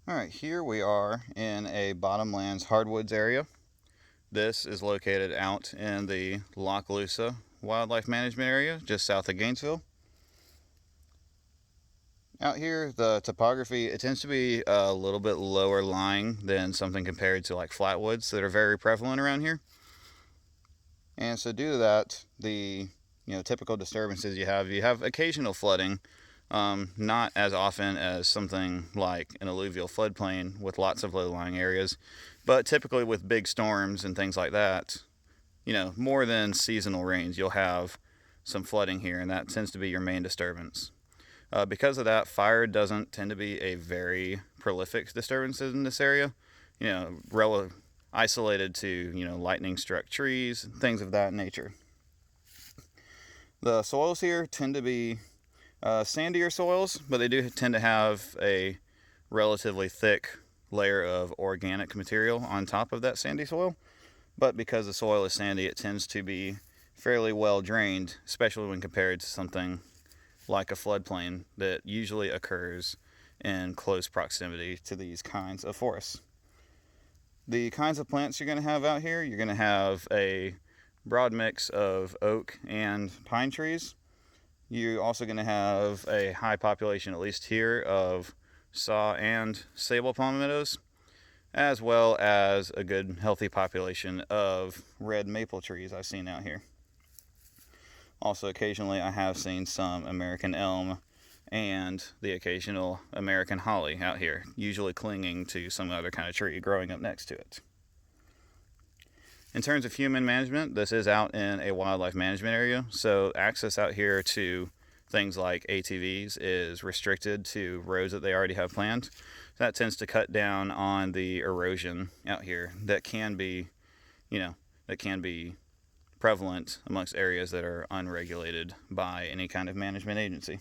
Alright, here we are in a Bottomlands Hardwoods area. This is located out in the Lockaloosa Wildlife Management Area, just south of Gainesville. Out here, the topography, it tends to be a little bit lower lying than something compared to like flatwoods that are very prevalent around here. And so due to that, the typical disturbances you have occasional flooding, not as often as something like an alluvial floodplain with lots of low-lying areas, but typically with big storms and things like that, more than seasonal rains, you'll have some flooding here, and that tends to be your main disturbance. Because of that, fire doesn't tend to be a very prolific disturbance in this area, isolated to, lightning-struck trees, things of that nature. The soils here tend to be sandier soils, but they do tend to have a relatively thick layer of organic material on top of that sandy soil. But because the soil is sandy, it tends to be fairly well drained, especially when compared to something like a floodplain that usually occurs in close proximity to these kinds of forests. The kinds of plants you're going to have out here, you're going to have a broad mix of oak and pine trees. You're also going to have a high population, at least here, of saw and sable palmettos, as well as a good healthy population of red maple trees I've seen out here. Also, occasionally I have seen some American elm and the occasional American holly out here, usually clinging to some other kind of tree growing up next to it. In terms of human management, this is out in a wildlife management area, so access out here to things like ATVs is restricted to roads that they already have planned. That tends to cut down on the erosion out here that can be, prevalent amongst areas that are unregulated by any kind of management agency.